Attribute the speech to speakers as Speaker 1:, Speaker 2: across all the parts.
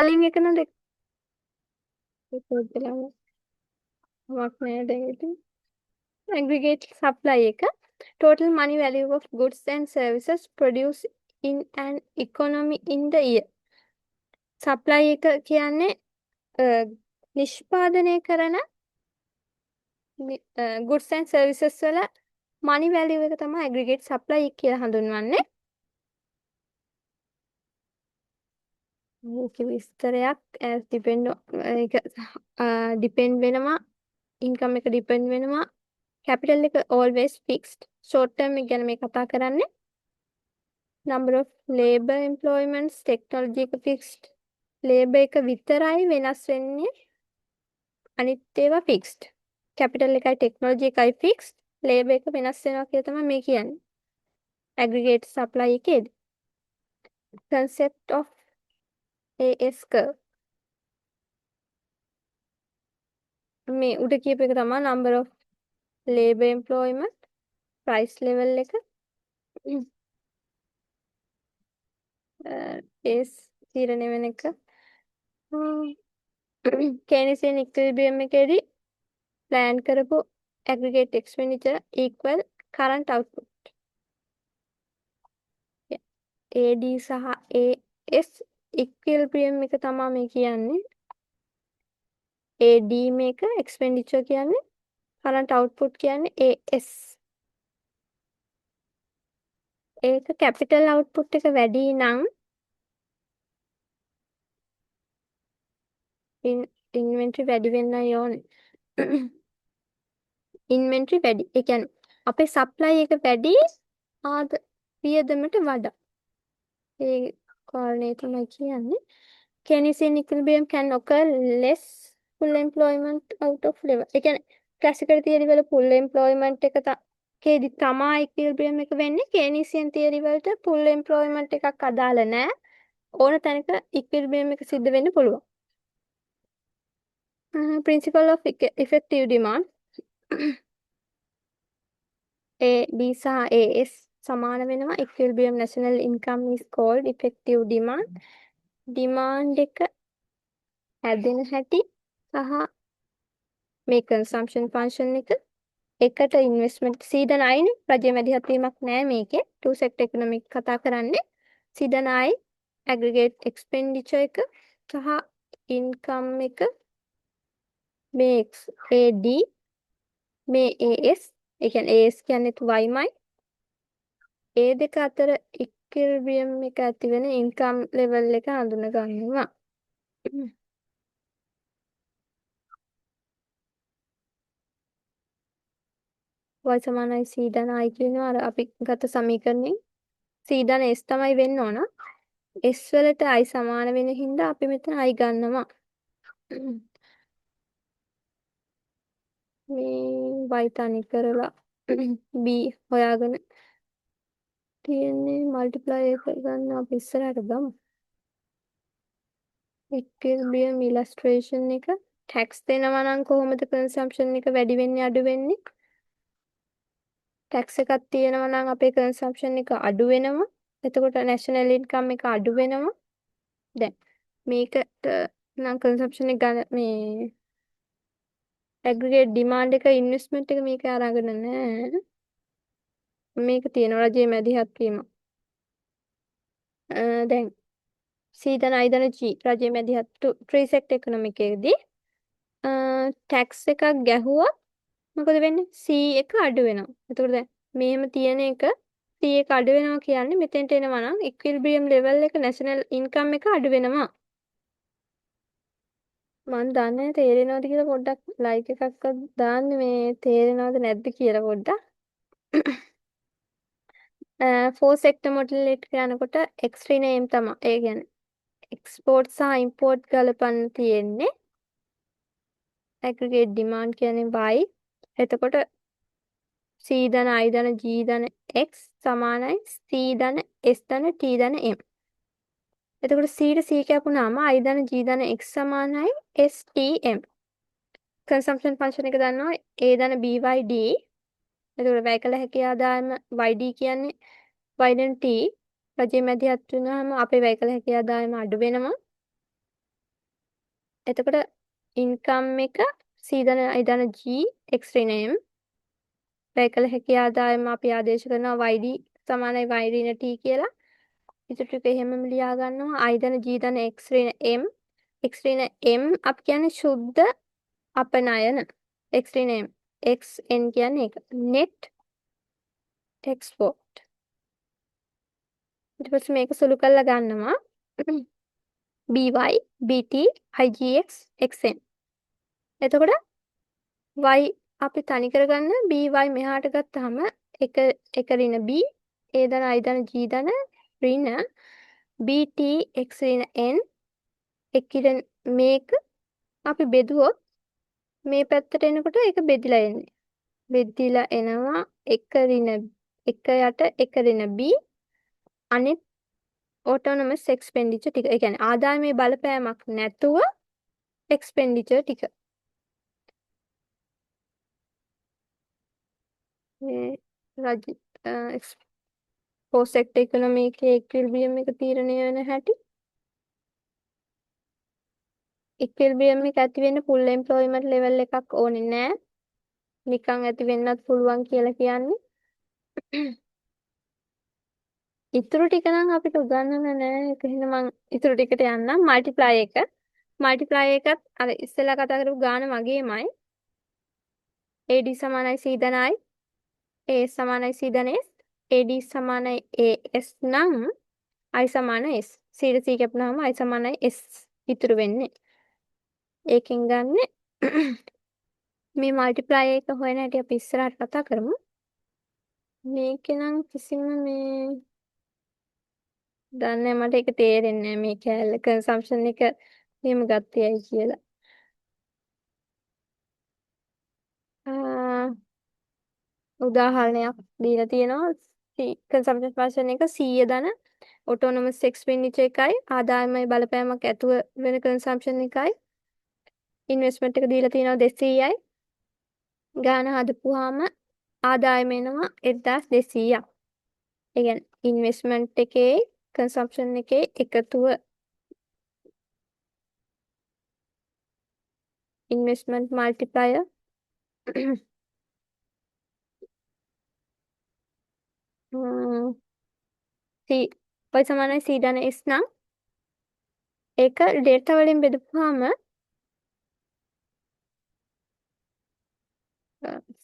Speaker 1: කලින් එක නේද පොඩ්ඩක් මක් නෑ දැන් ඉතින් aggregate supply එක total money value of goods and services produced in an economy in the year supply එක කියන්නේ නිෂ්පාදනය කරන goods and services වල money value එක තමයි aggregate supply කියලා හඳුන්වන්නේ. මේක විස්තරයක් ඒක depend වෙනවා income එක depend වෙනවා capital එක always fixed short term එක ගැන මේ කතා කරන්නේ number of labor employments technology එක fixed labor එක විතරයි වෙනස් වෙන්නේ අනිත් ඒවා fixed capital එකයි technology එකයි fixed labor එක වෙනස් වෙනවා කියලා තමයි මේ කියන්නේ aggregate supply එකේදී concept of AS curve මේ උඩ කියප එක තමයි number of labor employment price level එක AS තීරණය වෙන එක Keynesian equilibrium එකේදී plan කරපු aggregate expenditure equal current output AD සහ AS equilibrium එක තමයි මේ කියන්නේ AD මේක expenditure කියන්නේ current output කියන්නේ AS ඒක capital output එක වැඩි නම් inventory වැඩි වෙන්නයි ඕනේ inventory වැඩි ඒ කියන්නේ අපේ supply එක වැඩි වියදමට වඩා ඒ කාරණේ තමයි කියන්නේ Keynesian equilibrium can occur less full employment out of labor ඒ කියන්නේ classical theory වල full employment එක කේදි තමයි equilibrium එක වෙන්නේ Keynesian theory වලට full employment එකක් අදාළ නැහැ ඕන තැනක equilibrium එක සිද්ධ වෙන්න පුළුවන් principle of effective demand AD සහ AS සමාන වෙනවා equilibrium national income is called effective demand එක හැදෙන හැටි සහ මේ consumption function එක එකට investment සීඩ 9 රජයේ මැදිහත් වීමක් නෑ මේකේ two sector economic කතා කරන්නේ සීඩ 9 aggregate expenditure එක සහ income එක මේ AD මේ AS ඒ කියන්නේ AS කියන්නේ Yමයි ඒ දෙක අතර equilibrium එක ඇති වෙන income level එක හඳුන ගන්නවා. y සමානයි c ධන i කියනවා අර අපි ගත සමීකරණයෙන් c ධන s තමයි වෙන්න ඕන. s වලට i සමාන වෙන හින්දා අපි මෙතන i ගන්නවා. මේ y තනි කරලා b හොයාගෙන තියෙන්නේ multiply එක ගන්න අපි ඉස්සරහට ගමු. equilibrium illustration එක tax දෙනවා නම් කොහොමද consumption එක වැඩි වෙන්නේ අඩු වෙන්නේ? tax එකක් තියෙනවා නම් අපේ consumption එක අඩු වෙනවා. එතකොට national income එක අඩු වෙනවා. දැන් මේකට නම් consumption එක ගන්න මේ aggregate demand එක investment එක මේක අරගෙන නැහැ. මේක තියෙනවා රජයේ මැදිහත් වීම. දැන් C ධන I ධන G රජයේ මැදිහත් three sector economic එකේදී tax එකක් ගැහුවා මොකද වෙන්නේ C එක අඩු වෙනවා. එතකොට දැන් මෙහෙම තියෙන එක C එක අඩු වෙනවා කියන්නේ මෙතෙන්ට එනවා නම් equilibrium level එක national income එක අඩු වෙනවා. මන් දන්නේ තේරෙනවද කියලා පොඩ්ඩක් ලයික් එකක්වත් දාන්න මේ තේරෙනවද නැද්ද කියලා පොඩ්ඩක්. four sector model එකට යනකොට extreme name තමයි. ඒ කියන්නේ export සහ import ගලපන්න තියෙන්නේ. aggregate demand කියන්නේ y. එතකොට C ධන I ධන G ධන X සමානයි C ධන S ධන T ධන M. එතකොට C ට C කැපුණාම I ධන G ධන X සමානයි S T M. consumption function එක දන්නවා A ධන BYD. එතකොට වැය කළ හැකි ආදායම YD කියන්නේ Y ධන T රජයේ මැදිහත් වුණාම අපේ වැය කළ හැකි ආදායම අඩු වෙනවා. එතකොට ඉන්කම් එක C ධන I ධන G x ඍණ M වැය කළ හැකි ආදායම අපි ආදේශ කරනවා YD සමානයි Y ඍණ T කියලා. ඉතුරු ටික එහෙමම ලියා ගන්නවා I ධන G ධන x ඍණ M x ඍණ M අපි කියන්නේ සුද්ධ අපනයන x ඍණ M xn කියන්නේ ඒක net export. ඊට පස්සේ මේක සුළු කරලා ගන්නවා by bt igx xn. එතකොට y අපි තනි කරගන්න by මෙහාට ගත්තාම එක ඍණ b a ධන I ධන g ධන ඍණ bt x ඍණ n එක්කිරන් මේක අපි බෙදුවොත් මේ පැත්තට එනකොට ඒක බෙදිලා එන්නේ. බෙදිලා එනවා එක ඍණ එක යට එක ඍණ b අනිත් autonomous expenditure ටික. ඒ කියන්නේ ආදායමේ බලපෑමක් නැතුව expenditure ටික. මේ post sector economy එකේ equilibrium එක තීරණය වෙන හැටි. equilibrium එක ඇති වෙන්න full employment level එකක් ඕනේ නැහැ. නිකන් ඇති වෙන්නත් පුළුවන් කියලා කියන්නේ. ඉතුරු ටික නම් අපිට උගන්වන්න නෑ. ඒක හින්දා මම ඉතුරු ටිකට යන්නම්. multiply එක. multiply එකත් අර ඉස්සෙල්ලා කතා කරපු ගාන වගේමයි. AD සමානයි C ධන I. A සමානයි C ධන S. AD සමානයි AS නම් I සමාන S. C ට C කැපුණාම I සමානයි S ඉතුරු වෙන්නේ. ඒකෙන් ගන්න මේ multiply එක හොයන හැටි අපි ඉස්සරහට කතා කරමු. මේකේ නම් කිසිම මේ දන්නේ මට ඒක තේරෙන්නේ නැහැ මේ කැලේ consumption එක එහෙම ගත්තේයි කියලා. උදාහරණයක් දීලා තියෙනවා consumption function එක 100 ධන autonomous expenditure එකයි ආදායමයි බලපෑමක් ඇතුව වෙන consumption එකයි investment එක දීලා තියෙනවා 200යි ගාන හදපුවාම ආදායම එනවා 1200ක්. ඒ කියන්නේ investment එකේ consumption එකේ එකතුව investment multiplier C y සමානයි C ධන S නම් ඒක ඩෙල්ටා වලින් බෙදපුවාම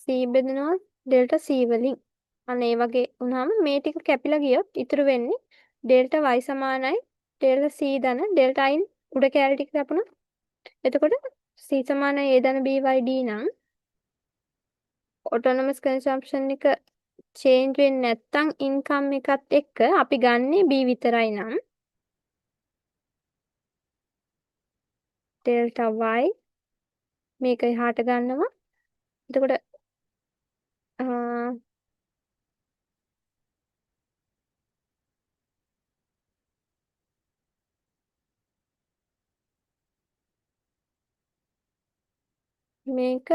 Speaker 1: C බෙදෙනවා ඩෙල්ටා C වලින්. අන්න ඒ වගේ වුණාම මේ ටික කැපිලා ගියොත් ඉතුරු වෙන්නේ ඩෙල්ටා y සමානයි ඩෙල්ටා C ධන ඩෙල්ටා I උඩ කැලේ ටික කැපුණා. එතකොට C සමානයි A ධන B y D නම් autonomous consumption එක change වෙන්නේ නැත්නම් income එකත් එක්ක අපි ගන්නේ B විතරයි නම් ඩෙල්ටා y මේක එහාට ගන්නවා. එතකොට මේක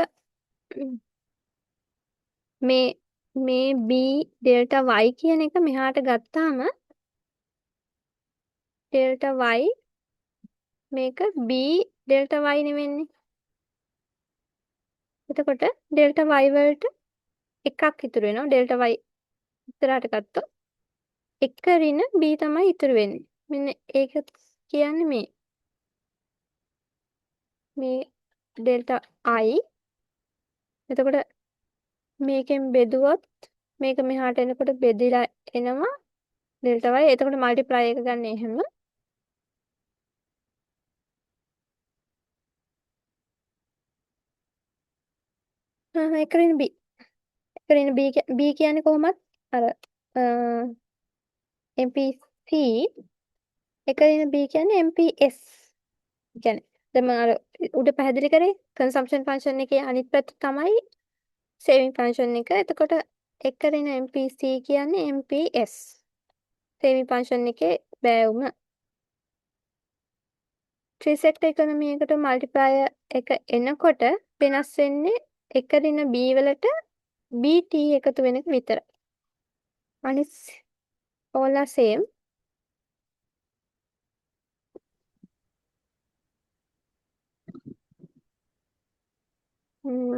Speaker 1: මේ B ඩෙල්ටා y කියන එක මෙහාට ගත්තාම ඩෙල්ටා y මේක B ඩෙල්ටා y නෙවෙන්නේ. එතකොට ඩෙල්ටා y වලට එකක් ඉතුරු වෙනවා. ඩෙල්ටා y ඉස්සරහට ගත්තොත් එක ඍණ B තමයි ඉතුරු වෙන්නේ. මෙන්න ඒක කියන්නේ මේ ඩෙල්ටා I. එතකොට මේකෙන් බෙදුවොත් මේක මෙහාට එනකොට බෙදිලා එනවා ඩෙල්ටා y. එතකොට මල්ටිප්ලයි එක ගන්න එහෙම. එක ඍණ B. එක ඍණ B කියන්නේ කොහොමද? අර MPC එක ඍණ B කියන්නේ MPS. කියන්නේ දැන් මම අර උඩ පැහැදිලි කරේ consumption function එකේ අනිත් පැත්ත තමයි saving function එක. එතකොට එක ඍණ MPC කියන්නේ MPS. saving function එකේ බෑවුම. three sector economy එකට multiplier එක එනකොට වෙනස් වෙන්නේ එක ඍණ B වලට BT එකතු වෙන එක විතරයි. අනිත් all are same.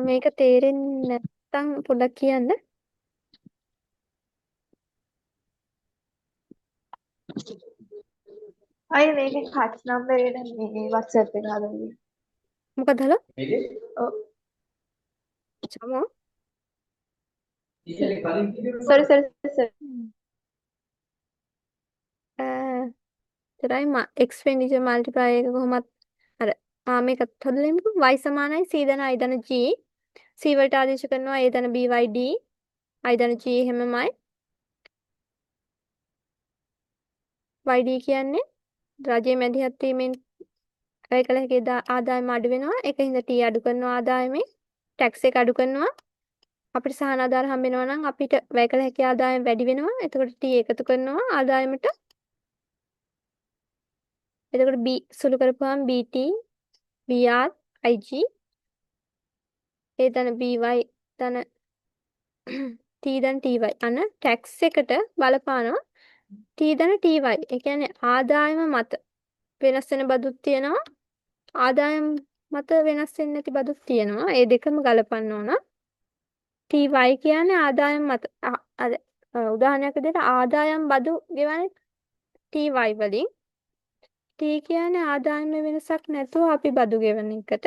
Speaker 1: මේක තේරෙන්නේ නැත්තම් පොඩ්ඩක් කියන්න.
Speaker 2: අය මේකේ කට් නම්බර් එක මේ WhatsApp එක හදන්නේ.
Speaker 1: මොකද හලා?
Speaker 2: ඔව්.
Speaker 1: චමෝ.
Speaker 2: sorry.
Speaker 1: එතරයි එක්ස්පෙන්ඩිචර් මල්ටිප්ලයි එක කොහොමත් අර මේකත් හදලෙමුකෝ y සමානයි c ධන i ධන g c වලට ආදේශ කරනවා a ධන b y d i ධන g එහෙමමයි y d කියන්නේ රජයේ මැදිහත් වීමෙන් වැය කළ හැකි ආදායම අඩු වෙනවා ඒකින්ද t අඩු කරනවා ආදායමේ ටැක්ස් එක අඩු කරනවා අපිට සහන ආධාර හම්බ වෙනවා නම් අපිට වැය කළ හැකි ආදායම වැඩි වෙනවා එතකොට t එකතු කරනවා ආදායමට එතකොට b සුළු කරපුවාම bt br ig ඒ ධන by ධන t ධන ty අන ටැක්ස් එකට බලපානවා t ධන ty ඒ කියන්නේ ආදායම මත වෙනස් වෙන බදුත් තියෙනවා ආදායම් මත වෙනස් වෙන්නේ නැති බදුත් තියෙනවා ඒ දෙකම ගලපන්න ඕන ty කියන්නේ ආදායම් මත උදාහරණයක් විදිහට ආදායම් බදු ගෙවන්නේ ty වලින් t කියන්නේ ආදායම වෙනසක් නැතුව අපි බදු ගෙවන එකට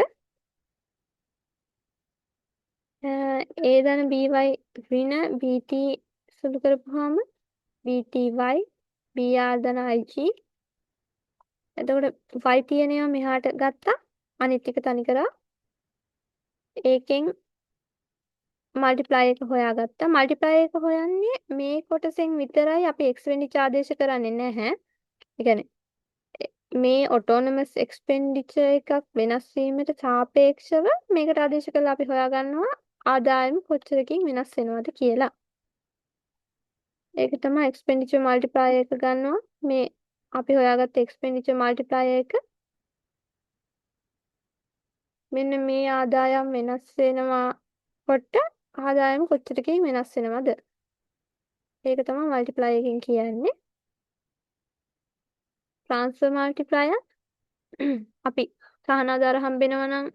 Speaker 1: ඒ ධන by ඍණ bt සුළු කරපුවාම bty br ධන ig එතකොට y තියෙනවා මෙහාට ගත්තා අනිත් ටික තනි කරා ඒකෙන් මල්ටිප්ලයි එක හොයාගත්තා මල්ටිප්ලයි එක හොයන්නේ මේ කොටසෙන් විතරයි අපි එක්ස්පෙන්ඩිචර් ආදේශ කරන්නේ නැහැ ඒ කියන්නේ මේ ඔටෝනමස් එක්ස්පෙන්ඩිචර් එකක් වෙනස් වීමට සාපේක්ෂව මේකට ආදේශ කරලා අපි හොයාගන්නවා ආදායම කොච්චරකින් වෙනස් වෙනවද කියලා ඒක තමයි එක්ස්පෙන්ඩිචර් මල්ටිප්ලයි එක ගන්නවා මේ අපි හොයාගත්ත එක්ස්පෙන්ඩිචර් මල්ටිප්ලයි එක මෙන්න මේ ආදායම් වෙනස් වෙනවා කොට ආදායම කොච්චරකින් වෙනස් වෙනවද ඒක තමයි මල්ටිප්ලයි එකෙන් කියන්නේ ට්‍රාන්ස්ෆර් මල්ටිප්ලයර් අපි සහන ආධාර හම්බෙනවා නම්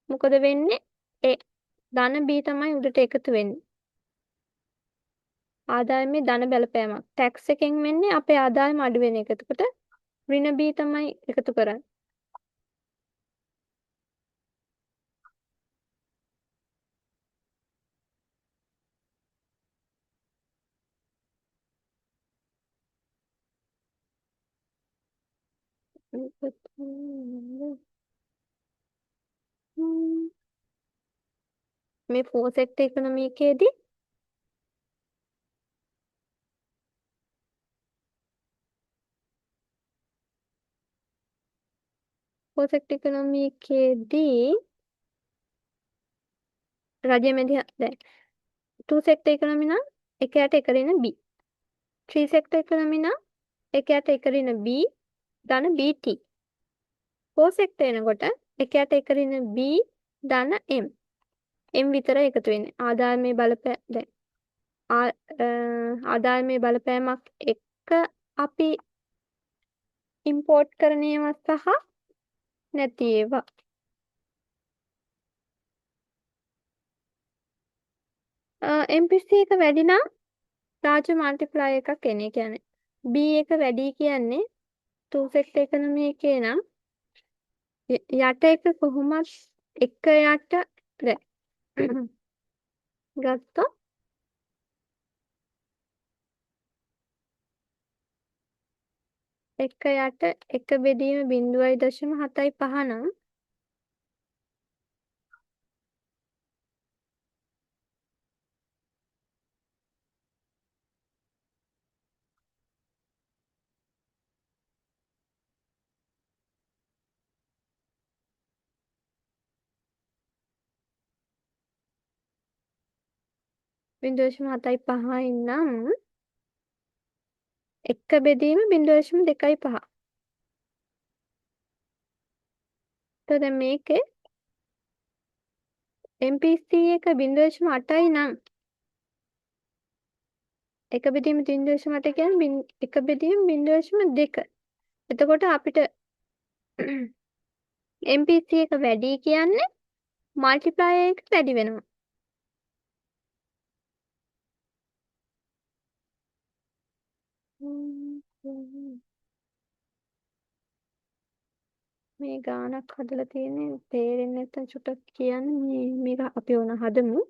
Speaker 1: මොකද වෙන්නේ ඒ ධන b තමයි උඩට එකතු වෙන්නේ ආදායමේ ධන බලපෑමක් ටැක්ස් එකෙන් වෙන්නේ අපේ ආදායම අඩු වෙන එක. එතකොට ඍණ b තමයි එකතු කරන්නේ. මේ ෆෝර් සෙක්ටර් ඉකොනොමි එකේදී ෆෝර් සෙක්ටර් ඉකොනොමි එකේදී රජයේ මැදිහත් දැන් 2 සෙක්ටර් ඉකොනොමි නම් එක යට එක ඍණ b 3 සෙක්ටර් ඉකොනොමි නම් එක යට එක ඍණ b ධන bt 4 සෙක්ටර් එනකොට එක යට එක ඍණ b ධන m m විතරයි එකතු වෙන්නේ ආදායමේ බලපෑම දැන් ආදායමේ බලපෑමක් එක්ක අපි ඉම්පෝර්ට් කරන ඒවා සහ නැති ඒවා MPC එක වැඩි නම් රාජ මල්ටිප්ලයි එකක් එන්නේ කියන්නේ B එක වැඩි කියන්නේ 2 සෙක්ටර් ඉකොනොමි එකේ නම් යට එක කොහොමත් එක යට ගත්තොත් එක යට එක බෙදීම 0.75 නම් බිංදුව දශම 7.5 නම් එක බෙදීම 0.25 તો දැන් මේකේ MPC එක 0.8යි නම් එක බෙදීම 0.8 කියන්නේ එක බෙදීම 0.2 එතකොට අපිට MPC එක වැඩි කියන්නේ මල්ටිප්ලයර් එක වැඩි වෙනවා. මේ ගානක් හදලා තියෙන්නේ තේරෙන්නේ නැත්නම් චුට්ටක් කියන්න මේක අපි ඕන හදමු.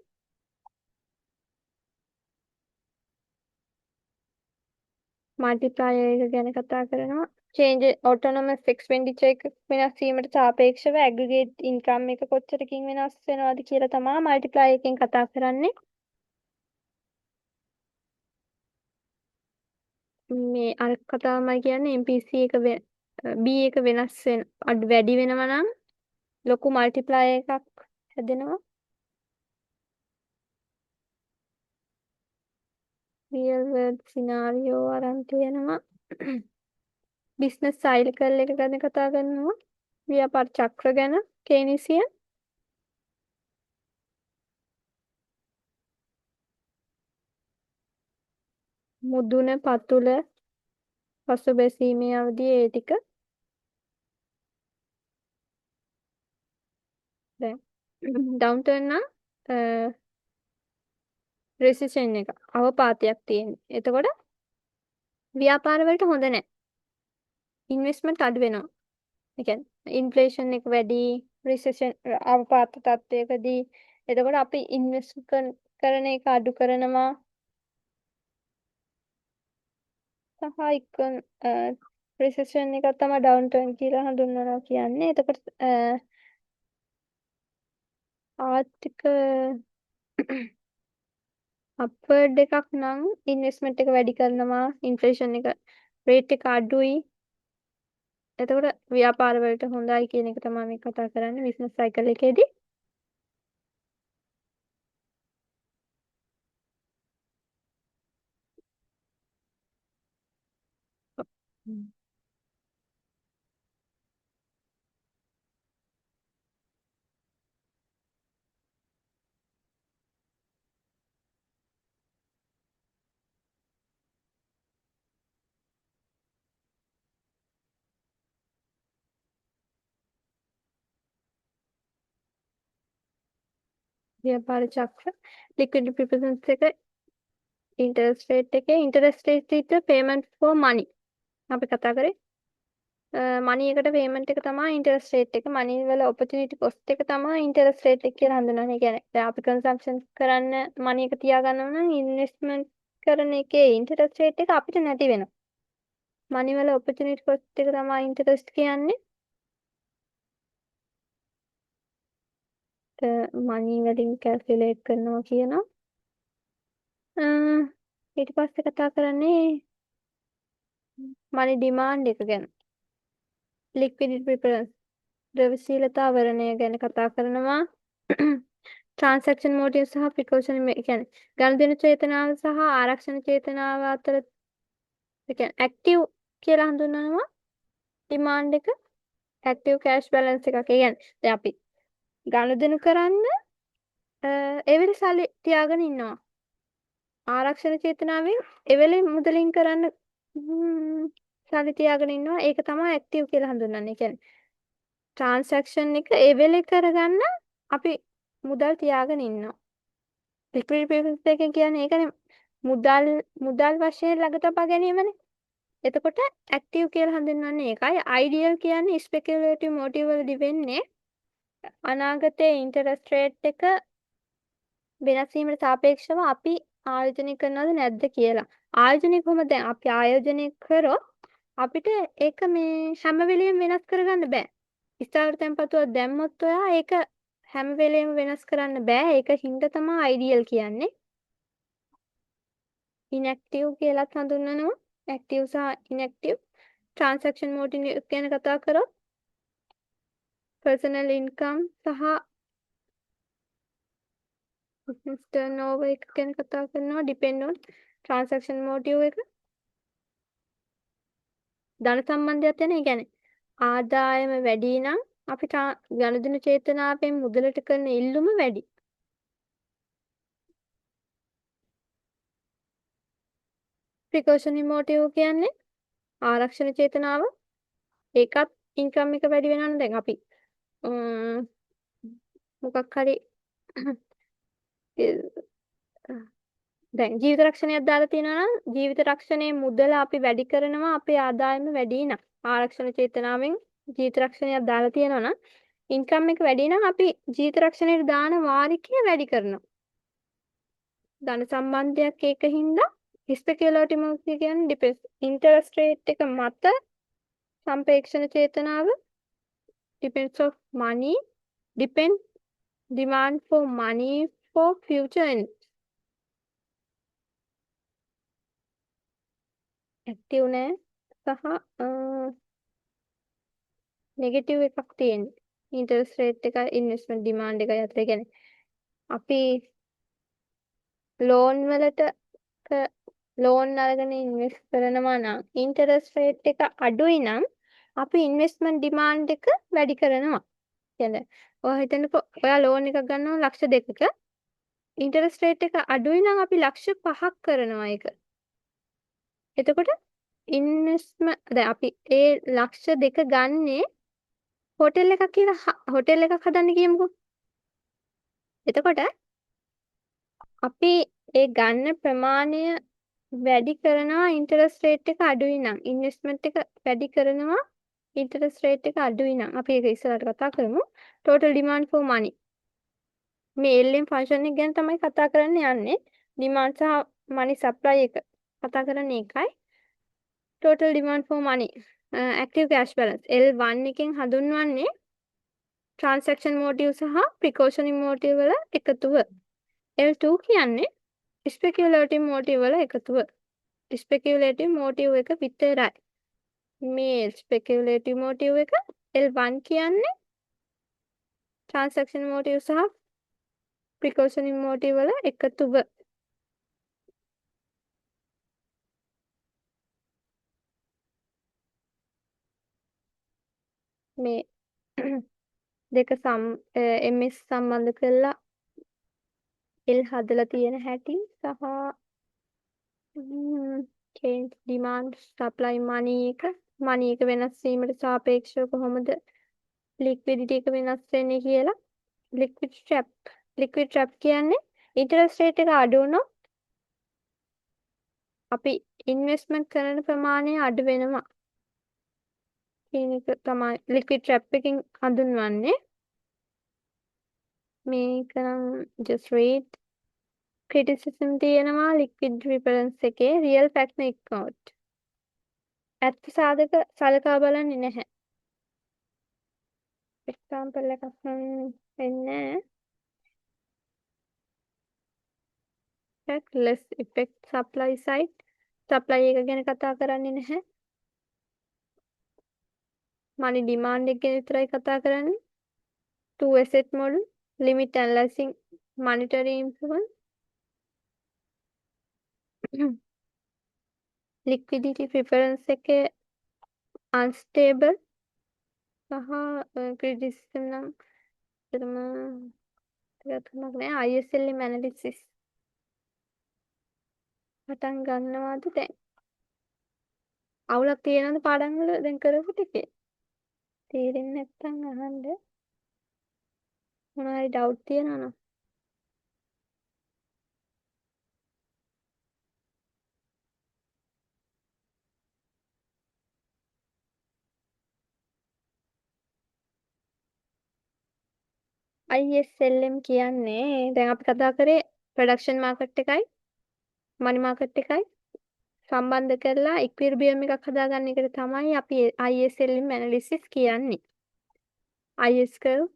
Speaker 1: මල්ටිප්ලයර් එක ගැන කතා කරනවා. change autonomous expenditure එක වෙනස් වීමට සාපේක්ෂව aggregate income එක කොච්චරකින් වෙනස් වෙනවද කියලා තමයි මල්ටිප්ලයර් එකෙන් කතා කරන්නේ. මේ අර කතාවමයි කියන්නේ MPC එක B එක වෙනස් වෙන වැඩි වෙනවා නම් ලොකු මල්ටිප්ලයර් එකක් හැදෙනවා. real world scenario අරන් තියෙනවා. business cycle එක ගැන කතා කරනවා. ව්‍යාපාර චක්‍ර ගැන කේනිසියන්. මුදුන පතුල පසුබැසීමේ අවධිය ඒ ටික. දැන් ඩවුන්ටර්න් නම් රෙසිෂන් එක අවපාතයක් තියෙනවා. එතකොට ව්‍යාපාර වලට හොඳ නැහැ. ඉන්වෙස්ට්මන්ට් අඩු වෙනවා. ඒ කියන්නේ ඉන්ෆ්ලේෂන් එක වැඩි, රිසෙෂන් අවපාත තත්ත්වයකදී එතකොට අපි ඉන්වෙස්ට් කරන එක අඩු කරනවා. සහ රිසෙෂන් එක තමයි ඩවුන්ටර්න් කියලා හඳුන්වනවා කියන්නේ. එතකොට ආර්ථික අප්වර්ඩ් එකක් නම් ඉන්වෙස්ට්මන්ට් එක වැඩි කරනවා, ඉන්ෆ්ලේෂන් එක රේට් එක අඩුයි. එතකොට ව්‍යාපාර වලට හොඳයි කියන එක තමයි මේ කතා කරන්නේ බිස්නස් සයිකල් එකේදී. ව්‍යාපාර චක්‍ර ලික්විඩිටි ප්‍රිපරන්ස් එක ඉන්ටරෙස්ට් රේට් එකේ ඉන්ටරෙස්ට් රේට් පේමන්ට් ෆෝ මනි අපි කතා කරේ. මනි එකට පේමන්ට් එක තමයි ඉන්ටරෙස්ට් රේට් එක. මනි වල ඔපචුනිටි කොස්ට් එක තමයි ඉන්ටරෙස්ට් රේට් එක කියලා හඳුන්වන්නේ. ඒ කියන්නේ දැන් අපි කන්සම්ප්ෂන් කරන්න මනි එක තියාගන්නවා නම් ඉන්වෙස්ට්මන්ට් කරන එකේ ඉන්ටරෙස්ට් රේට් එක අපිට නැති වෙනවා. මනි වල ඔපචුනිටි කොස්ට් එක තමයි ඉන්ටරෙස්ට් කියන්නේ. මනි වලින් කැල්කියුලේට් කරනවා කියනවා. ඊට පස්සේ කතා කරන්නේ මනි ඩිමාන්ඩ් එක ගැන. ලික්විඩිටි ප්‍රිපරන්ස් ද්‍රව්‍යශීලතා වර්ණය ගැන කතා කරනවා. ට්‍රාන්සැක්ෂන් මෝටිව් සහ ප්‍රිකෝෂන් කියන්නේ ගනුදෙනු චේතනාව සහ ආරක්ෂණ චේතනාව අතර ඒ කියන්නේ ඇක්ටිව් කියලා හඳුන්වනවා ඩිමාන්ඩ් එක. ඇක්ටිව් කෑෂ් බැලන්ස් එකක්. ඒ කියන්නේ දැන් අපි ගනුදෙනු කරන්න එවෙලේ සල්ලි තියාගෙන ඉන්නවා. ආරක්ෂණ චේතනාවෙන් එවෙලේ මුදලින් කරන්න සල්ලි තියාගෙන ඉන්නවා. ඒක තමයි ඇක්ටිව් කියලා හඳුන්වන්නේ. ඒ කියන්නේ ට්‍රාන්සැක්ෂන් එක එවෙලේ කරගන්න අපි මුදල් තියාගෙන ඉන්නවා. ලික්විඩිටි ප්‍රිපරන්ස් එක කියන්නේ ඒකනේ මුදල් වශයෙන් ළඟ තබා ගැනීමනේ. එතකොට ඇක්ටිව් කියලා හඳුන්වන්නේ ඒකයි. අයිඩියල් කියන්නේ ස්පෙකියුලේටිව් මොටිව් වලදී වෙන්නේ අනාගතයේ ඉන්ටරෙස්ට් රේට් එක වෙනස් වීමට සාපේක්ෂව අපි ආයෝජනය කරනවද නැද්ද කියලා. ආයෝජනය කොහොමද? දැන් අපි ආයෝජනය කරොත් අපිට ඒක මේ හැම වෙලෙම වෙනස් කරගන්න බෑ. ස්ථාවර තැන්පතුවක් දැම්මොත් ඔයා ඒක හැම වෙලෙම වෙනස් කරන්න බෑ. ඒක හින්දා තමයි අයිඩියල් කියන්නේ. ඉන්ඇක්ටිව් කියලාත් හඳුන්වනවා. ඇක්ටිව් සහ ඉන්ඇක්ටිව් ට්‍රාන්සැක්ෂන් මෝටිව් ගැන කතා කරොත් පර්සනල් ඉන්කම් සහ බිස්නස් ටර්නෝවර් එක ගැන කතා කරනවා. ඩිපෙන්ඩ් ඔන් ට්‍රාන්සැක්ෂන් මෝටිව් එක. ධන සම්බන්ධයක් තියෙන. ඒ කියන්නේ ආදායම වැඩි නම් අපිට ගනුදෙනු චේතනාවෙන් මුදලට කරන ඉල්ලුම වැඩි. ප්‍රිකෝෂනරි මොටිව් කියන්නේ ආරක්ෂණ චේතනාව. ඒකත් ඉන්කම් එක වැඩි වෙනවනේ. දැන් අපි මොකක් හරි දැන් ජීවිත රක්ෂණයක් දාලා තියෙනවා නම් ජීවිත රක්ෂණයේ මුදල අපි වැඩි කරනවා අපේ ආදායම වැඩි නම් ආරක්ෂණ චේතනාවෙන් ජීවිත රක්ෂණයක් දාලා තියෙනවා නම් ඉන්කම් එක වැඩි නම් අපි ජීවිත රක්ෂණයට දාන වාරිකය වැඩි කරනවා. ධන සම්බන්ධයක් ඒකින්ද ස්පෙකියුලටිව් මොකක්ද කියන්නේ ඩිපෙන්ඩ්ස් ඉන්ටරෙස්ට් රේට් එක මත සම්පේක්ෂණ චේතනාව depends of money depend demand for money for future ends active නෑ සහ නෙගටිව් එකක් තියෙන්නේ ඉන්ටරෙස්ට් රේට් එක ඉන්වෙස්ට්මන්ට් ඩිමාන්ඩ් එක අතර කියන්නේ අපි ලෝන් වලට ලෝන් අරගෙන ඉන්වෙස්ට් කරනවා නම් ඉන්ටරෙස්ට් රේට් එක අඩුයි නම් අපි ඉන්වෙස්ට්මන්ට් ඩිමාන්ඩ් එක වැඩි කරනවා. කියන්නේ ඔයා හිතන්නකෝ ඔයා ලෝන් එකක් ගන්නවා ලක්ෂ 2ක ඉන්ටරෙස්ට් රේට් එක අඩුයි නම් අපි ලක්ෂ 5ක් කරනවා ඒක. එතකොට දැන් අපි ඒ ලක්ෂ 2 ගන්නේ හෝටල් එකක් කියලා හෝටල් එකක් හදන්න කියමුකෝ. එතකොට අපි ඒ ගන්න ප්‍රමාණය වැඩි කරනවා ඉන්ටරෙස්ට් රේට් එක අඩුයි නම් ඉන්වෙස්ට්මන්ට් එක වැඩි කරනවා ඉන්ටරෙස්ට් රේට් එක අඩුයි නම් අපි ඒක ඉස්සරහට කතා කරමු total demand for money මේ LM ෆන්ක්ෂන් එක ගැන තමයි කතා කරන්න යන්නේ demand සහ money supply එක කතා කරන්නේ ඒකයි total demand for money active cash balance L1 එකෙන් හඳුන්වන්නේ transaction motive සහ precautionary motive වල එකතුව L2 කියන්නේ speculative motive වල එකතුව speculative motive එක විතරයි මේ speculative motive එක L1 කියන්නේ transaction motive සහ precautionary motive වල එකතුව මේ දෙක MS සම්බන්ධ කරලා L හදලා තියෙන හැටි සහ change demand supply money එක වෙනස් වීමට සාපේක්ෂව කොහොමද liquidity එක වෙනස් වෙන්නේ කියලා liquid trap කියන්නේ interest rate එක අඩු වුණොත් අපි investment කරන ප්‍රමාණය අඩු වෙනවා කියන එක තමයි liquid trap එකකින් හඳුන්වන්නේ මේක නම් just read criticism තියෙනවා liquid reference එකේ real fact නෙක්කොත් ඇත්ත සාධක සලකා බලන්නේ නැහැ example එකක් වෙන්නේ less effect supply side supply එක ගැන කතා කරන්නේ නැහැ money demand එක ගැන විතරයි කතා කරන්නේ two asset model limit analyzing monetary influence liquidity preference එකේ unstable සහ criticism නම් ටිකක් නෑ ISLM analysis පටන් ගන්නවාද දැන් අවුලක් තියෙනවද පාඩම් වල දැන් කරපු ටිකේ තේරෙන්නේ නැත්නම් අහන්න මොනවා හරි ඩවුට් තියෙනවා නම් ISLM කියන්නේ දැන් අපි කතා කරේ ප්‍රොඩක්ෂන් මාකට් එකයි මනි මාකට් එකයි සම්බන්ධ කරලා ඉක්විලිබියම් එකක් හදාගන්න එකට තමයි අපි ISLM ඇනලිසිස් කියන්නේ. IS curve